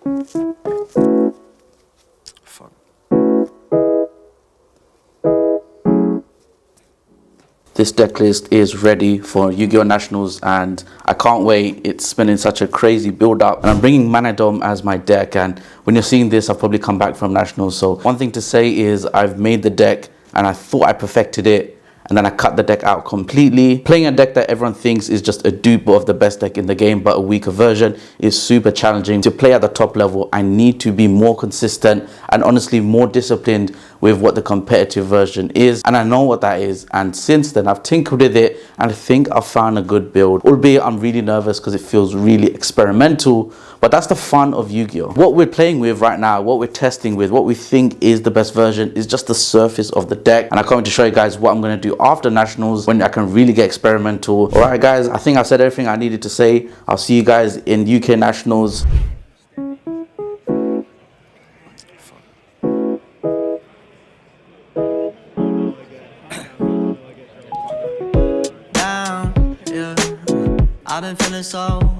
Fun. This deck list is ready for Yu-Gi-Oh! Nationals and I can't wait. It's been in such a crazy build up and I'm bringing Mannadium as my deck, and when you're seeing this I've probably come back from Nationals. So one thing to say is I've made the deck and I thought I perfected it, and then I cut the deck out completely. Playing a deck that everyone thinks is just a dupe of the best deck in the game but a weaker version is super challenging. To play at the top level I need to be more consistent and honestly more disciplined with what the competitive version is, and I know what that is, and since then I've tinkered with it and I think I've found a good build, albeit I'm really nervous because it feels really experimental, but that's the fun of Yu-Gi-Oh! What we're playing with right now, what we're testing with, what we think is the best version is just the surface of the deck, and I'm coming to show you guys what I'm going to do after Nationals when I can really get experimental. Alright guys, I think I've said everything I needed to say. I'll see you guys in UK Nationals.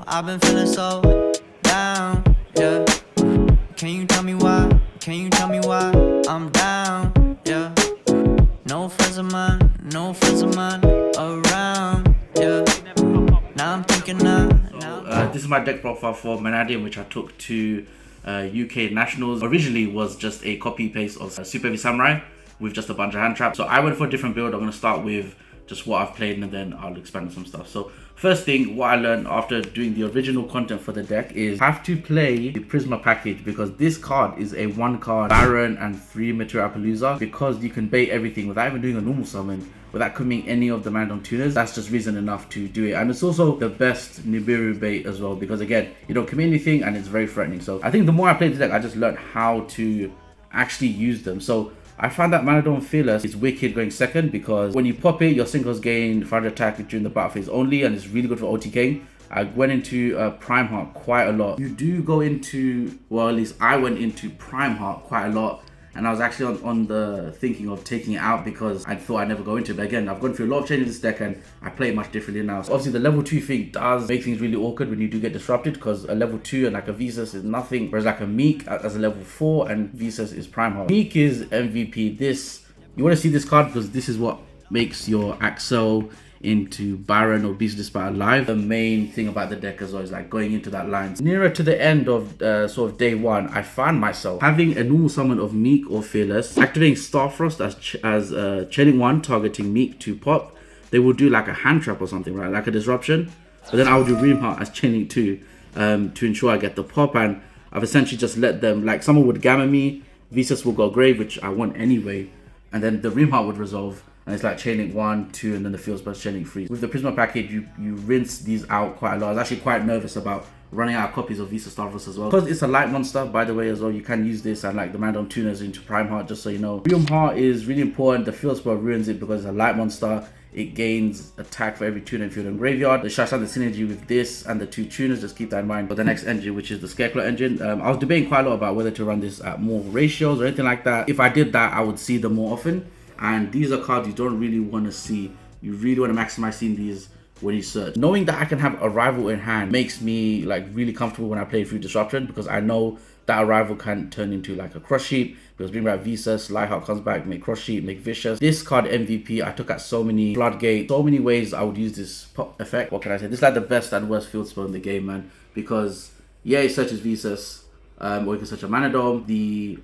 I've been feeling so down, yeah. Can you tell me why? Can you tell me why I'm down, yeah? No friends of mine around, yeah. Now I'm thinking This is my deck profile for Mannadium, which I took to UK Nationals. Originally was just a copy paste of Super Heavy Samurai with just a bunch of hand traps. So I went for a different build. I'm going to start with just what I've played and then I'll expand on some stuff. So first thing, what I learned after doing the original content for the deck is have to play the Prisma package, because this card is a 1-card Baron and 3 Material Appaloosa, because you can bait everything without even doing a normal summon, without committing any of the Mannadium tuners. That's just reason enough to do it, and it's also the best Nibiru bait as well, because again, you don't commit anything and it's very threatening. So I think the more I played the deck, I just learned how to actually use them. So I found that Mannadium Fearless is wicked going second, because when you pop it, your singles gain 500 attack during the battle phase only, and it's really good for OTK. I went into Prime Heart quite a lot. You do go into, well, at least I went into Prime Heart quite a lot, and I was actually on the thinking of taking it out because I thought I'd never go into it. But again, I've gone through a lot of changes in this deck and I play it much differently now. So obviously the level 2 thing does make things really awkward when you do get disrupted, because a level 2 and like a Visas is nothing, whereas like a Meek as a level 4 and Visas is Prime Heart. Meek is MVP. This, you want to see this card because this is what makes your Accel into Baron or Beast Dispatch alive. The main thing about the deck as well is like going into that line. Nearer to the end of sort of day 1, I found myself having a normal summon of Meek or Fearless, activating Starfrost as chaining 1, targeting Meek to pop. They will do like a hand trap or something, right? Like a disruption. But then I will do Reamheart as chaining 2 to ensure I get the pop, and I've essentially just let them, like someone would gamma me, Visas will go grave, which I want anyway, and then the Reamheart would resolve. And it's like chaining 1, 2, and then the field spells chaining 3. With the Prisma package, you rinse these out quite a lot. I was actually quite nervous about running out of copies of Visa Starfrost as well, because it's a light monster, by the way, as well. You can use this and like the Mannadium tuners into Prime Heart, just so you know. Realm Heart is really important. The field spell ruins it because it's a light monster. It gains attack for every tuner in field and graveyard. The shuts out the synergy with this and the 2 tuners, just keep that in mind. For the next engine, which is the Scarecrow engine, I was debating quite a lot about whether to run this at more ratios or anything like that. If I did that, I would see them more often. And these are cards you don't really want to see. You really want to maximize seeing these when you search. Knowing that I can have Arrival in hand makes me like really comfortable when I play through Disruption, because I know that Arrival can turn into like a Crush Sheep, because bring back Visas, Lightheart comes back, make Crush Sheep, make Vicious. This card MVP, I took at so many Floodgate, so many ways I would use this pop effect. What can I say? This is like the best and worst field spell in the game, man, because yeah, it searches Visas, or you can search a Mannadium. The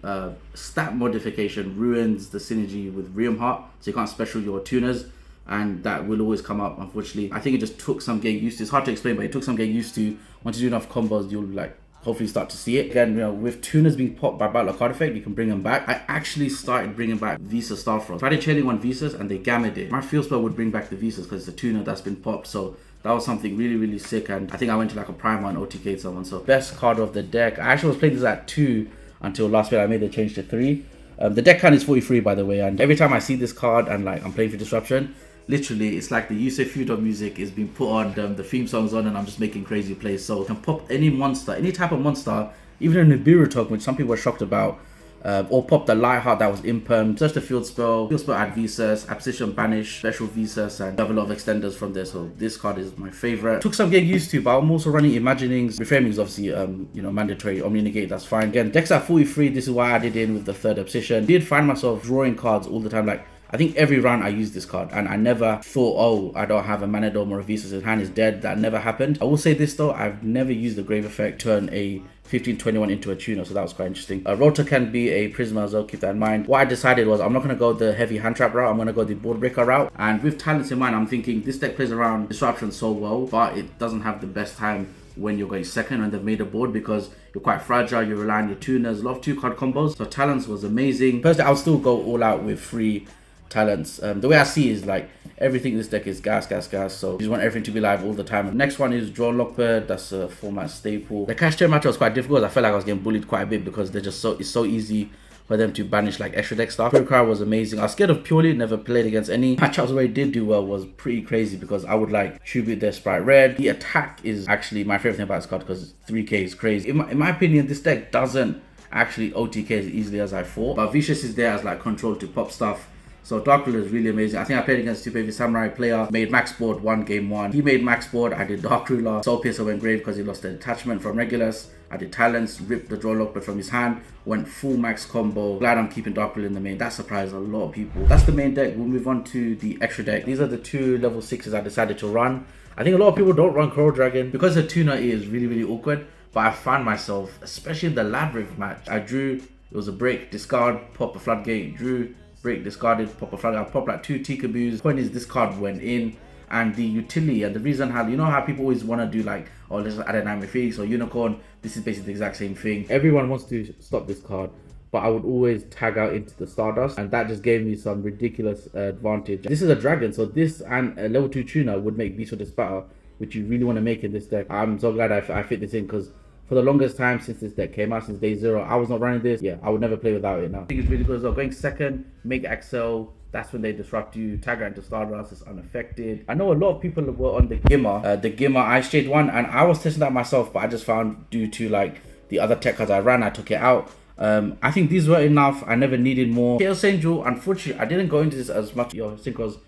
stat modification ruins the synergy with Realm Heart, so you can't special your tuners, and that will always come up, unfortunately. I think it just took some getting used to. It's hard to explain, but it took some getting used to. Once you do enough combos, you'll like hopefully start to see it. Again, you know, with tuners being popped by Battle Card Effect, you can bring them back. I actually started bringing back Visa Starfrost. Tried chaining 1 Visas and they gammed it. My field spell would bring back the Visas because it's a tuner that's been popped, so that was something really, really sick, and I think I went to like a Prime 1 OTK someone. So best card of the deck. I actually was playing this at 2 until last minute I made the change to 3. The deck count is 43, by the way, and every time I see this card and like I'm playing for Disruption, literally it's like the Yusei Fudo music is being put on, the theme song's on, and I'm just making crazy plays. So I can pop any monster, any type of monster, even a Nibiru token, which some people are shocked about. or pop the Lightheart that was imperm, search the field spell add Visas, Apposition Banish, special Visas, and have a lot of extenders from there. So this card is my favorite. Took some getting used to, but I'm also running Imaginings. Reframing is obviously mandatory. Omni Negate, that's fine. Again, decks at 43, this is why I added in with the third Obsession. Did find myself drawing cards all the time, like I think every round I used this card, and I never thought, oh, I don't have a Mannadium or a Visas, his hand is dead. That never happened. I will say this though, I've never used the Grave Effect turn a 15-21 into a tuner, so that was quite interesting. Rotor can be a Prisma as well, keep that in mind. What I decided was I'm not going to go the heavy hand trap route, I'm going to go the board breaker route. And with talents in mind, I'm thinking this deck plays around disruption so well, but it doesn't have the best time when you're going second and they've made a board, because you're quite fragile, you rely on your tuners, a lot of 2-card combos. So talents was amazing. Personally, I'll still go all out with 3 talents. The way I see is like everything in this deck is gas, so you just want everything to be live all the time. Next one is Draw Lockbird. That's a format staple. The cash chain matchup was quite difficult. I felt like I was getting bullied quite a bit because they're just it's so easy for them to banish like extra deck stuff. Pure was amazing. I was scared of Purely, never played against any. Matchups where it did do well was pretty crazy because I would like tribute their Sprite Red. The attack is actually my favorite thing about this card because 3k is crazy. In my opinion, this deck doesn't actually OTK as easily as I thought, but Vicious is there as like control to pop stuff. So Dark Ruler is really amazing. I think I played against Super Heavy Samurai player, made max board 1 game 1. He made max board, I did Dark Ruler. Soul Piercer went grave because he lost the attachment from Regulus. I did Talents, ripped the Draw Lockbird from his hand, went full max combo. Glad I'm keeping Dark Ruler in the main. That surprised a lot of people. That's the main deck. We'll move on to the extra deck. These are the 2 level 6s I decided to run. I think a lot of people don't run Coral Dragon because the tuner is really awkward. But I found myself, especially in the Labyrinth match, I drew, it was a break, discard, pop a floodgate, drew, break, discarded, pop a flag. I popped like 2 Tikaboos. Point is, this card went in, and the utility and the reason how, you know how people always want to do like, oh, let's add a Dynamic Phoenix or Unicorn. This is basically the exact same thing. Everyone wants to stop this card, but I would always tag out into the Stardust, and that just gave me some ridiculous advantage. This is a dragon, so this and a level 2 tuner would make Beast of Despair, which you really want to make in this deck. I'm so glad I fit this in, because for the longest time since this deck came out, since day 0, I was not running this. Yeah, I would never play without it now. I think it's really good as well. Going second, make Accel. That's when they disrupt you. Tag out into Stardust, it's unaffected. I know a lot of people were on the Gimmer Ice Shade one, and I was testing that myself, but I just found due to like the other tech cards I ran, I took it out. I think these were enough. I never needed more. Chaos Angel, unfortunately, I didn't go into this as much. Your synchros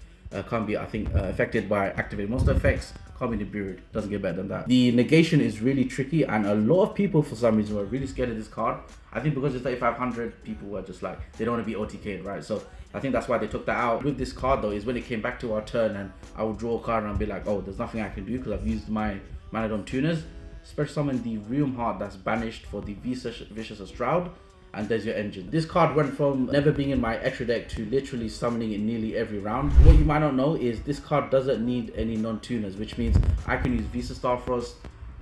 can't be, I think, affected by activated monster effects. Can't be Nibiru. Doesn't get better than that. The negation is really tricky, and a lot of people for some reason were really scared of this card. I think because it's 3500, people were just like, they don't want to be OTK'd, right? So I think that's why they took that out. With this card though, is when it came back to our turn and I would draw a card and I'd be like, oh, there's nothing I can do because I've used my Mannadium tuners. Special summon the Realm Heart that's banished for the Vicious Shroud, and there's your engine. This card went from never being in my extra deck to literally summoning it nearly every round. What you might not know is this card doesn't need any non-tuners, which means I can use Visa Starfrost,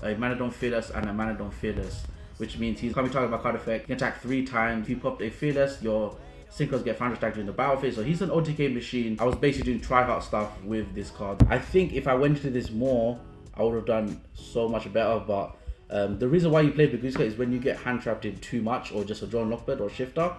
a Mannadium Fearless, and a Mannadium Fearless, which means he's can't be targeted by card effect. You can attack 3 times. If you popped a Fearless, your synchros get 500 stack during the battle phase. So he's an OTK machine. I was basically doing try-hard stuff with this card. I think if I went into this more, I would have done so much better, but the reason why you play Baguska is when you get hand trapped in too much, or just a drawn lockbird or shifter.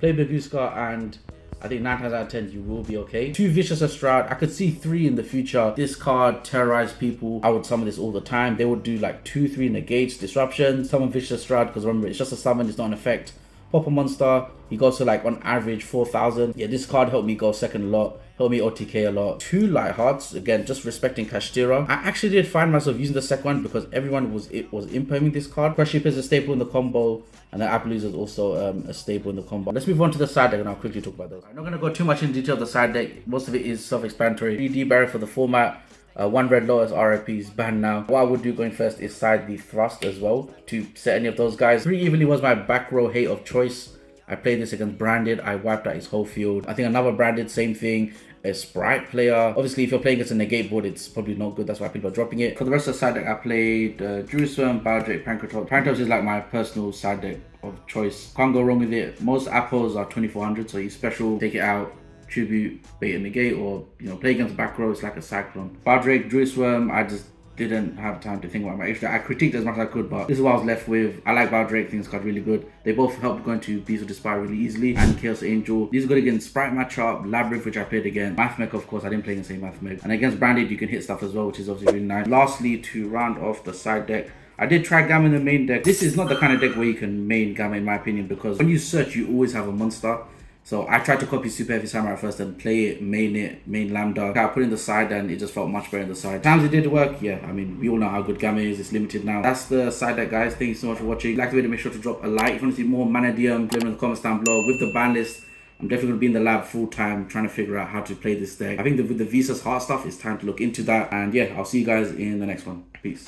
Play Baguska and I think 9 times out of 10 you will be okay. 2 Vicious Shroud. I could see 3 in the future. This card terrorized people. I would summon this all the time. They would do like 2-3 negates, disruptions, summon Vicious Shroud, because remember it's just a summon, it's not an effect. Pop a monster, he goes to like on average 4,000. Yeah, this card helped me go second a lot, helped me OTK a lot. 2 Lighthearts, again, just respecting Kashtira. I actually did find myself using the second one because everyone was impleming this card. Crush Ship is a staple in the combo, and then Appaloosa is also a staple in the combo. Let's move on to the side deck and I'll quickly talk about those. I'm not going to go too much in detail of the side deck. Most of it is self-explanatory. 3D barrier for the format. 1 red Lotus RIP is banned now. What I would do going first is side the Thrust as well to set any of those guys. 3 evenly was my back row hate of choice. I played this against Branded. I wiped out his whole field. I think another Branded, same thing. A Sprite player. Obviously, if you're playing against a negate board, it's probably not good. That's why people are dropping it. For the rest of the side deck, I played Jerusalem, Biodrake, Pancratop. Pancratop is like my personal side deck of choice. Can't go wrong with it. Most apples are 2400, so you special, take it out, tribute, bait and negate, or play against back row. It's like a cyclone. Biodrake, Jerusalem, I just didn't have time to think about my extra. I critiqued as much as I could, but this is what I was left with. I like Biodrake, think this card really good. They both help go into Beast of Despair really easily, and Chaos Angel. These are good against Sprite matchup, Labyrinth, which I played against. Mathmech, of course, I didn't play against any Mathmech. And against Branded, you can hit stuff as well, which is obviously really nice. Lastly, to round off the side deck, I did try Gamma in the main deck. This is not the kind of deck where you can main Gamma in my opinion, because when you search, you always have a monster. So I tried to copy Super Heavy Samurai first and play it, main Lambda. I put it in the side and it just felt much better in the side. Times it did work, yeah. I mean, we all know how good Gamma is. It's limited now. That's the side deck, guys. Thank you so much for watching. If you like the video, make sure to drop a like. If you want to see more Mannadium, let me know in the comments down below. With the ban list, I'm definitely going to be in the lab full time trying to figure out how to play this deck. I think with the Visa's Heart stuff, it's time to look into that. And yeah, I'll see you guys in the next one. Peace.